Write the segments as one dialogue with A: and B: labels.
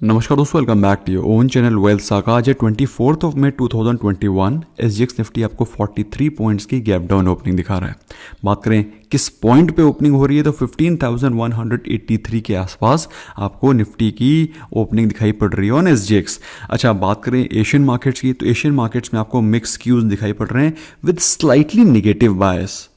A: नमस्कार दोस्तों, welcome back to your own channel Wealth Saga. आज है 24 मई 2021। एसजीएक्स निफ्टी आपको 43 पॉइंट्स की गैप डाउन ओपनिंग दिखा रहा है। बात करें किस पॉइंट पे ओपनिंग हो रही है तो 15,183 के आसपास आपको निफ्टी की ओपनिंग दिखाई पड़ रही है ऑन एसजीएक्स। अच्छा, बात करें एशियन मार्केट्स की तो एशियन मार्केट्स में आपको मिक्स क्यूज दिखाई पड़ रहे हैं विद स्लाइटली निगेटिव बायस।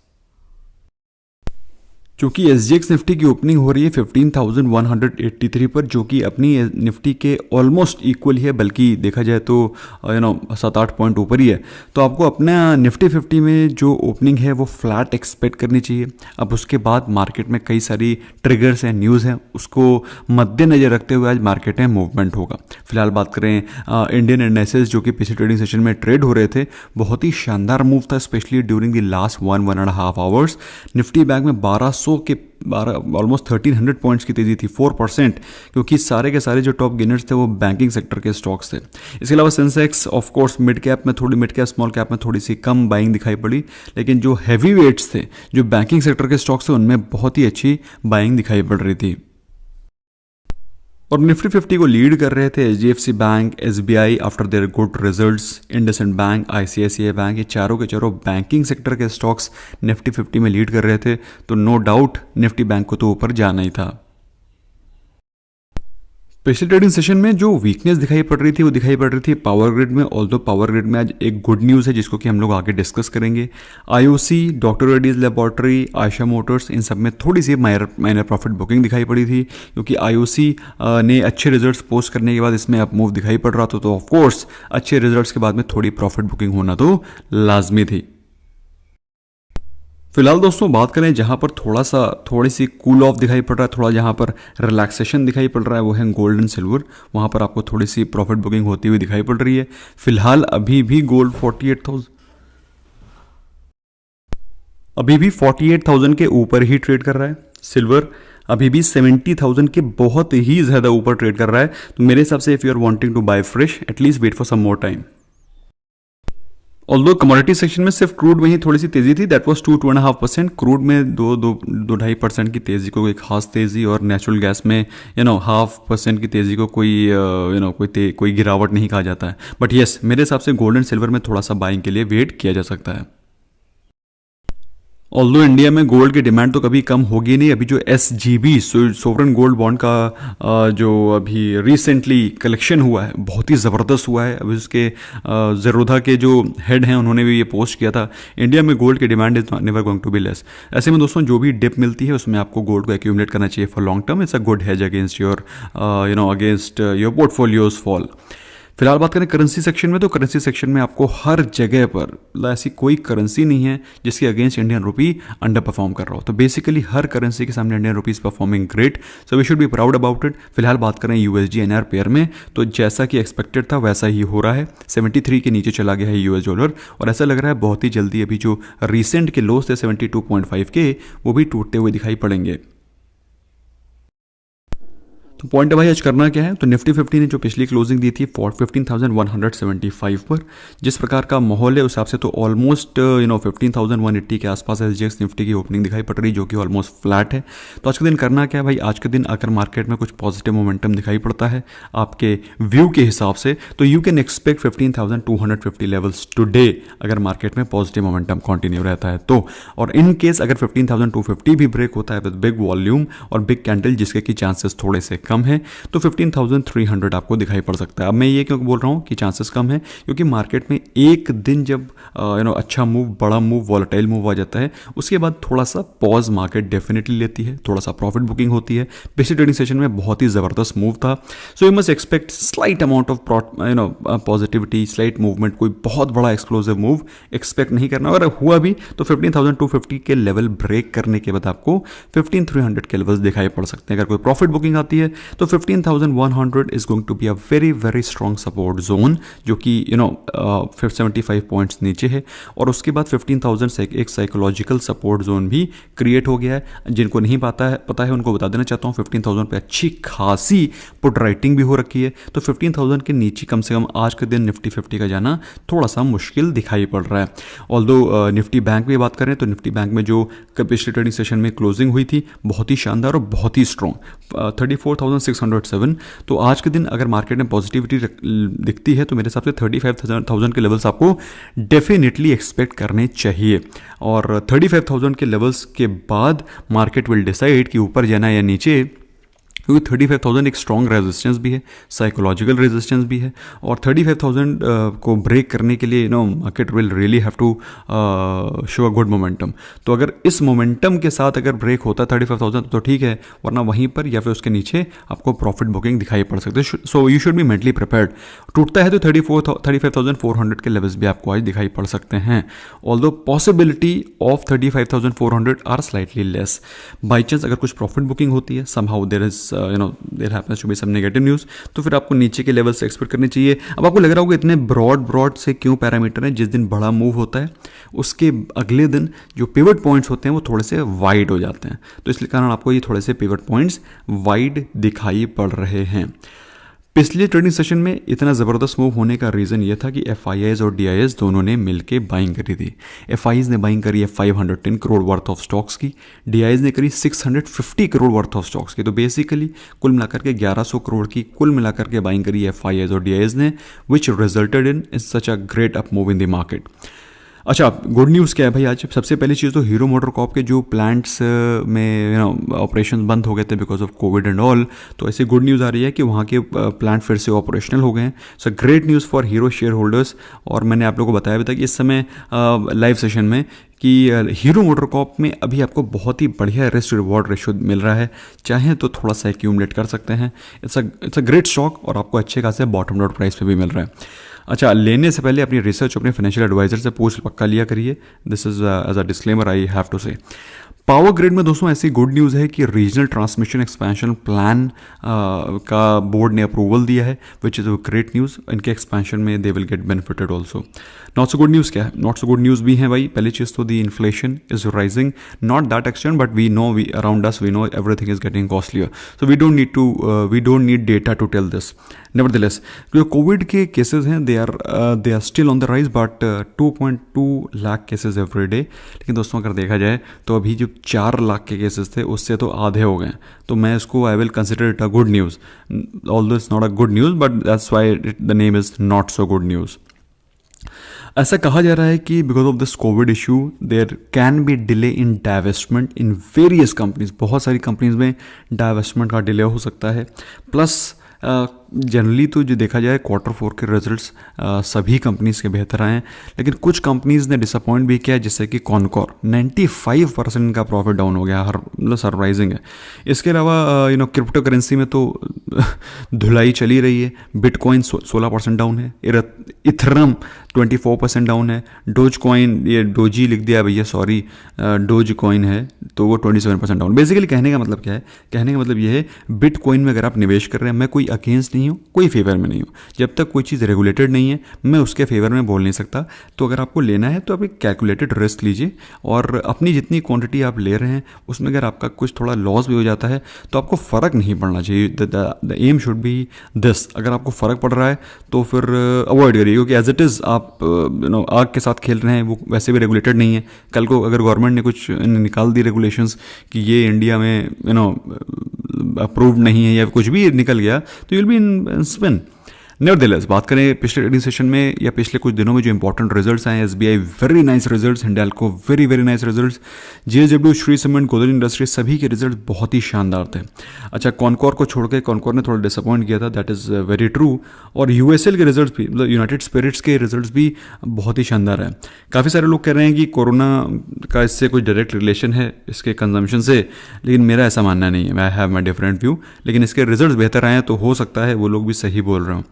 A: चूंकि एसजीएक्स निफ्टी की ओपनिंग हो रही है 15,183 पर, जो कि अपनी निफ्टी के ऑलमोस्ट इक्वल ही है, बल्कि देखा जाए तो 7-8 पॉइंट ऊपर ही है। तो आपको अपना निफ्टी 50 में जो ओपनिंग है वो फ्लैट एक्सपेक्ट करनी चाहिए। अब उसके बाद मार्केट में कई सारी ट्रिगर्स हैं, न्यूज़ हैं, उसको मद्देनजर रखते हुए आज मार्केट में मूवमेंट होगा। फिलहाल बात करें इंडियन इंडेक्सेस जो कि पिछले ट्रेडिंग सेशन में ट्रेड हो रहे थे, बहुत ही शानदार मूव था, specially during the last 1.5 hours. Nifty bank में 1200 के ऑलमोस्ट 1300 पॉइंट्स की तेजी थी, 4%, क्योंकि सारे के सारे जो टॉप गेनर्स थे वो बैंकिंग सेक्टर के स्टॉक्स थे। इसके अलावा Sensex of course mid cap small cap में थोड़ी सी कम बाइंग दिखाई पड़ी, लेकिन जो हैवी वेट्स थे, जो बैंकिंग सेक्टर के स्टॉक्स थे, उनमें बहुत ही अच्छी बाइंग दिखाई पड़ रही थी। और निफ्टी 50 को लीड कर रहे थे HDFC bank, SBI after their good results, IndusInd bank, ICICI bank, ये चारों के चारों बैंकिंग सेक्टर के स्टॉक्स निफ्टी 50 में लीड कर रहे थे। तो नो डाउट निफ्टी बैंक को तो ऊपर जाना ही था। पिछले ट्रेडिंग सेशन में जो वीकनेस दिखाई पड़ रही थी वो दिखाई पड़ रही थी पावर ग्रिड में। ऑल्दो पावर ग्रिड में आज एक गुड न्यूज़ है जिसको कि हम लोग आगे डिस्कस करेंगे। IOC, doctor Reddy's laboratory, Eicher motors, इन सब में थोड़ी सी माइनर प्रॉफिट बुकिंग दिखाई पड़ी थी, क्योंकि आईओसी ने अच्छे रिजल्ट्स पोस्ट करने के बाद इसमें अप मूव दिखाई पड़ रहा था। तो ऑफकोर्स अच्छे रिजल्ट्स के बाद में थोड़ी प्रॉफिट बुकिंग होना तो लाजमी थी। फिलहाल दोस्तों बात करें जहां पर थोड़ी सी कूल ऑफ दिखाई पड़ रहा है, थोड़ा जहां पर रिलैक्सेशन दिखाई पड़ रहा है, वो है गोल्ड एंड सिल्वर। वहां पर आपको थोड़ी सी प्रॉफिट बुकिंग होती हुई दिखाई पड़ रही है। फिलहाल अभी भी गोल्ड 48,000 के ऊपर ही ट्रेड कर रहा है। सिल्वर अभी भी 70,000 के बहुत ही ज्यादा ऊपर ट्रेड कर रहा है। तो मेरे हिसाब से if you are wanting to buy fresh, at least wait for some more time. Although commodity section में सिर्फ क्रूड में ही थोड़ी सी तेजी थी, दैट वाज 2.5%। क्रूड में 2-2.5% की तेजी को कोई खास तेजी, और नेचुरल गैस में 0.5% की तेजी को कोई गिरावट नहीं कहा जाता है। बट यस, मेरे हिसाब से गोल्ड एंड सिल्वर में थोड़ा सा बाइंग के लिए वेट किया जा सकता है। ऑल्दो इंडिया में गोल्ड की डिमांड तो कभी कम होगी नहीं। अभी जो एसजीबी सोवरेन गोल्ड बॉन्ड का जो अभी रिसेंटली कलेक्शन हुआ है बहुत ही ज़बरदस्त हुआ है। अभी उसके ज़रूरत के जो हेड हैं उन्होंने भी ये पोस्ट किया था, इंडिया में गोल्ड की demand is never going to be less. ऐसे में दोस्तों जो भी डिप मिलती है उसमें आपको गोल्ड को एक्यूमुलेट करना चाहिए for long term. It's a good hedge against your portfolios fall. फिलहाल बात करें करेंसी सेक्शन में तो करेंसी सेक्शन में आपको हर जगह पर ऐसी कोई करेंसी नहीं है जिसके against Indian rupee underperform कर रहा हो। तो बेसिकली हर करेंसी के सामने Indian rupee is performing great, so we should be proud about it. फिलहाल बात करें यूएसडी एनआर पेयर में तो जैसा कि एक्सपेक्टेड था वैसा ही हो रहा है। 73 के नीचे चला गया है यूएस डॉलर, और ऐसा लग रहा है बहुत ही जल्दी अभी जो रिसेंट के लोस थे 72.5 के, वो भी टूटते हुए दिखाई पड़ेंगे। तो पॉइंट भाई आज करना क्या है, तो निफ्टी 50 ने जो पिछली क्लोजिंग दी थी 15,175 पर, जिस प्रकार का माहौल है उस हिसाब से तो ऑलमोस्ट 15,180 के आसपास एसजीएक्स निफ्टी की ओपनिंग दिखाई पड़ रही, जो कि ऑलमोस्ट फ्लैट है। तो आज के दिन करना क्या है भाई, आज के दिन अगर मार्केट में कुछ पॉजिटिव मोमेंटम दिखाई पड़ता है आपके व्यू के हिसाब से, तो you can expect 15,250 levels today, अगर मार्केट में पॉजिटिव मोमेंटम कंटिन्यू रहता है तो। और इन केस अगर 15,250 भी ब्रेक होता है विद बिग वॉल्यूम और बिग कैंडल, जिसके की चांसेस थोड़े से कम है, तो 15,300 आपको दिखाई पड़ सकता है। अब मैं ये क्यों बोल रहा हूँ कि चांसेस कम है, क्योंकि मार्केट में एक दिन जब अच्छा मूव, बड़ा मूव, वॉलेटाइल मूव आ जाता है, उसके बाद थोड़ा सा पॉज मार्केट डेफिनेटली लेती है, थोड़ा सा प्रॉफिट बुकिंग होती है। पिछले ट्रेडिंग सेशन में बहुत ही ज़बरदस्त मूव था, so you must expect slight amount of positivity, slight movement, कोई बहुत बड़ा एक्सप्लोसिव मूव एक्सपेक्ट नहीं करना। अगर हुआ भी तो 15,250 के लेवल ब्रेक करने के बाद आपको 15,300 के लेवल्स दिखाई पड़ सकते हैं। अगर कोई प्रॉफिट बुकिंग आती है तो 15,100 is going to be a very very strong support zone, जो कि 75 पॉइंट्स नीचे है। और उसके बाद 15,000 से एक साइकोलॉजिकल सपोर्ट जोन भी क्रिएट हो गया है। जिनको नहीं पता है उनको बता देना चाहता हूँ, 15,000 पे अच्छी खासी पुट राइटिंग भी हो रखी है। तो 15,000 के नीचे कम से कम आज के दिन निफ्टी 50 का जाना थोड़ा सा मुश्किल दिखाई पड़ रहा है। ऑल्दो निफ्टी बैंक में बात करें तो निफ्टी बैंक में जो पिछले ट्रेडिंग सेशन में क्लोजिंग हुई थी बहुत ही शानदार और बहुत ही स्ट्रॉन्ग, 34,000 30,607। तो आज के दिन अगर मार्केट में पॉजिटिविटी दिखती है तो मेरे हिसाब से 35,000 के लेवल्स आपको डेफिनेटली एक्सपेक्ट करने चाहिए, और 35,000 के लेवल्स के बाद मार्केट विल डिसाइड कि ऊपर जाना या नीचे, क्योंकि 35,000 एक स्ट्रॉन्ग रेजिस्टेंस भी है, साइकोलॉजिकल रेजिस्टेंस भी है, और 35,000 को ब्रेक करने के लिए market will really have to show a good momentum. तो अगर इस मोमेंटम के साथ अगर ब्रेक होता है 35,000 तो ठीक है, वरना वहीं पर या फिर उसके नीचे आपको प्रॉफिट बुकिंग दिखाई पड़ सकती है। So you should be mentally prepared. टूटता है तो 35,400 के लेवल्स भी आपको आज दिखाई पड़ सकते हैं, although possibility of 35,400 are slightly less. By chance अगर कुछ प्रॉफिट बुकिंग होती है, somehow there is there happens to be some negative news, तो फिर आपको नीचे के लेवल से एक्सपेक्ट करनी चाहिए। अब आपको लग रहा होगा इतने ब्रॉड से क्यों पैरामीटर हैं, जिस दिन बड़ा मूव होता है उसके अगले दिन जो पिवट पॉइंट्स होते हैं वो थोड़े से वाइड हो जाते हैं, तो इसलिए कारण आपको ये थोड़े से पिवट पॉइंट्स वाइड दिखाई पड़ रहे हैं। पिछले ट्रेडिंग सेशन में इतना ज़बरदस्त मूव होने का रीज़न ये था कि एफआईआईज और डीआईएस दोनों ने मिलके बाइंग करी थी। एफआईआईज ने बाइंग करी है 510 करोड़ वर्थ ऑफ स्टॉक्स की, डीआईएस ने करी 650 करोड़ वर्थ ऑफ स्टॉक्स की। तो बेसिकली कुल मिलाकर के 1100 करोड़ की कुल मिलाकर के बाइंग करी एफआईआईज और डीआईएस ने, विच resulted in such a great up move in the market. अच्छा, गुड न्यूज़ क्या है भाई आज? सबसे पहली चीज़ तो हीरो मोटर कॉर्प के जो प्लांट्स में ऑपरेशन बंद हो गए थे because of Covid and all, तो ऐसी गुड न्यूज़ आ रही है कि वहाँ के प्लांट फिर से ऑपरेशनल हो गए हैं। So great news for hero share holders. और मैंने आप लोगों को बताया भी था कि इस समय लाइव सेशन में कि हीरो मोटर कॉर्प में अभी आपको बहुत ही बढ़िया रिस्क रिवॉर्ड रेशियो मिल रहा है, चाहे तो थोड़ा सा एक्यूमुलेट कर सकते हैं। इट्स अ ग्रेट स्टॉक और आपको अच्छे खासे बॉटम डॉट प्राइस पे भी मिल रहा है। अच्छा, लेने से पहले अपनी रिसर्च अपने फाइनेंशियल एडवाइजर से पूछ पक्का लिया करिए। This is as a disclaimer I have to say. Power grid में दोस्तों ऐसी गुड न्यूज़ है कि रीजनल ट्रांसमिशन एक्सपेंशन प्लान का बोर्ड ने अप्रूवल दिया है, which is a great news. इनके एक्सपेंशन में they will get benefited also. Not so good news क्या है? नॉट सो गुड न्यूज़ भी है भाई। पहली चीज़ तो the inflation is rising, not that extent but we know around us we know everything is getting costlier, so we don't need data to tell this. Nevertheless जो COVID के cases हैं they are still on the rise, but 2.2 lakh cases every day. लेकिन दोस्तों अगर देखा जाए तो अभी जो 4 लाख के केसेस थे उससे तो आधे हो गए, तो मैं इसको I will consider it a good news. Although it's not a good news but that's why the name is not so good news. ऐसा कहा जा रहा है कि because of this covid issue there can be delay in divestment in various companies. बहुत सारी companies में divestment का डिले हो सकता है। प्लस जनरली तो जो देखा जाए Q4 के रिजल्ट्स सभी कंपनीज के बेहतर आए हैं, लेकिन कुछ कंपनीज ने डिसअपॉइंट भी किया, जैसे कि कॉनकॉर 95% का प्रॉफिट डाउन हो गया, मतलब सरप्राइजिंग है। इसके अलावा क्रिप्टो करेंसी में तो धुलाई चली रही है। बिटकॉइन 16% डाउन है, इथरम 24% डाउन है, डोज कॉइन, ये डोजी लिख दिया भैया सॉरी, डोज कॉइन है तो वो 27% डाउन। बेसिकली कहने का मतलब क्या है? कहने का मतलब ये है बिटकॉइन में अगर आप निवेश कर रहे हैं, मैं कोई अगेंस्ट नहीं हूँ, कोई फेवर में नहीं हूँ। जब तक कोई चीज़ रेगुलेटेड नहीं है मैं उसके फेवर में बोल नहीं सकता। तो अगर आपको लेना है तो आप एक कैलकुलेटेड रिस्क लीजिए, और अपनी जितनी क्वांटिटी आप ले रहे हैं उसमें अगर आपका कुछ थोड़ा लॉस भी हो जाता है तो आपको फ़र्क नहीं पड़ना चाहिए। The aim should be this. अगर आपको फ़र्क पड़ रहा है तो फिर अवॉइड करिए, क्योंकि एज इट इज़ आप आग के साथ खेल रहे हैं, वो वैसे भी रेगुलेटेड नहीं है। कल को अगर गवर्नमेंट ने कुछ निकाल दी रेगुलेशंस कि ये इंडिया में अप्रूव्ड नहीं है या कुछ भी निकल गया तो you will be in spin. Nevertheless बात करें पिछले ट्रेडिंग सेशन में या पिछले कुछ दिनों में जो इंपॉर्टेंट रिजल्ट्स आए, SBI very nice results, Hindalco very very nice results, JSW, Shri cement, Godrej industries सभी के रिजल्ट बहुत ही शानदार थे। अच्छा, कॉनकॉर को छोड़ के, कॉनकॉर ने थोड़ा डिसअपॉइंट किया था, दैट इज़ वेरी ट्रू। और यूएसएल के रिजल्ट भी, मतलब यूनाइटेड स्पिरिट्स के रिजल्ट भी बहुत ही शानदार है। काफ़ी सारे लोग कह रहे हैं कि कोरोना का इससे कोई डायरेक्ट रिलेशन है इसके कंजम्पशन से, लेकिन मेरा ऐसा मानना नहीं है। I have my different view, लेकिन इसके रिजल्ट बेहतर आए हैं तो हो सकता है वो लोग भी सही बोल रहे हों।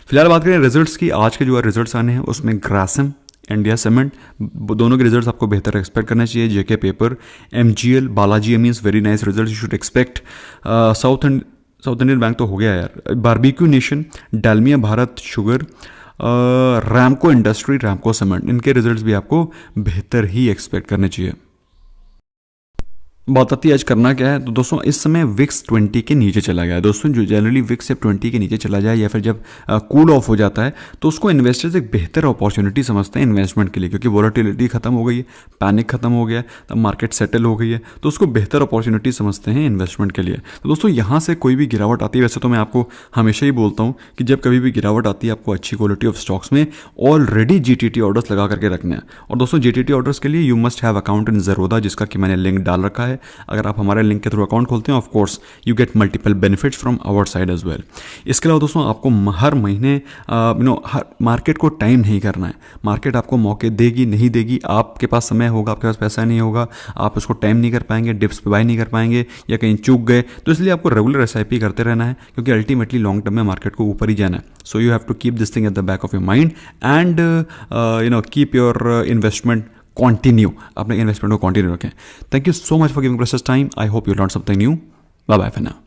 A: फिलहाल बात करें रिजल्ट्स की, आज के जो रिजल्ट्स आने हैं उसमें ग्रासिम, इंडिया सीमेंट, दोनों के रिजल्ट्स आपको बेहतर एक्सपेक्ट करना चाहिए। JK paper, MGL, Balaji amines very nice result you should expect. South Indian bank तो हो गया यार, barbeque nation, Dalmia Bharat sugar, Ramco industry, Ramco cement, इनके रिजल्ट्स भी आपको बेहतर ही एक्सपेक्ट करने चाहिए। बात आती है आज करना क्या है। तो दोस्तों इस समय विक्स 20 के नीचे चला गया है। दोस्तों जो जनरली विक्स जब 20 के नीचे चला जाए या फिर जब कूल ऑफ हो जाता है तो उसको इन्वेस्टर्स एक बेहतर अपॉर्चुनिटी समझते हैं इन्वेस्टमेंट के लिए, क्योंकि वॉलेटिलिटी खत्म हो गई है, पैनिक खत्म हो गया है, तब मार्केट सेटल हो गई है, तो उसको बेहतर अपॉर्चुनिटी समझते हैं इन्वेस्टमेंट के लिए। तो दोस्तों यहाँ से कोई भी गिरावट आती है, वैसे तो मैं आपको हमेशा ही बोलता हूँ कि जब कभी भी गिरावट आती है आपको अच्छी क्वालिटी ऑफ स्टॉक्स में ऑलरेडी जीटीटी ऑर्डर्स लगा करके रखने हैं। और दोस्तों जीटीटी ऑर्डर्स के लिए you must have account in Zerodha, जिसका कि मैंने लिंक डाल रखा है। अगर आप हमारे लिंक के थ्रू अकाउंट खोलते हैं of course you get multiple benefits from our side as well. इसके अलावा दोस्तों आपको हर महीने हर मार्केट को टाइम नहीं करना है। मार्केट आपको मौके देगी नहीं देगी, आपके पास समय होगा, आपके पास पैसा नहीं होगा, आप उसको टाइम नहीं कर पाएंगे, डिप्स पे बाय नहीं कर पाएंगे या कहीं चूक गए, तो इसलिए आपको रेगुलर एसआईपी करते रहना है, क्योंकि अल्टीमेटली लॉन्ग टर्म में मार्केट को ऊपर ही जाना है। So you have to keep this thing at the back of your mind and keep your investment continue, अपने इन्वेस्टमेंट को कंटिन्यू रखें। Thank you so much for giving precious time. I hope you learn something new. Bye bye for now.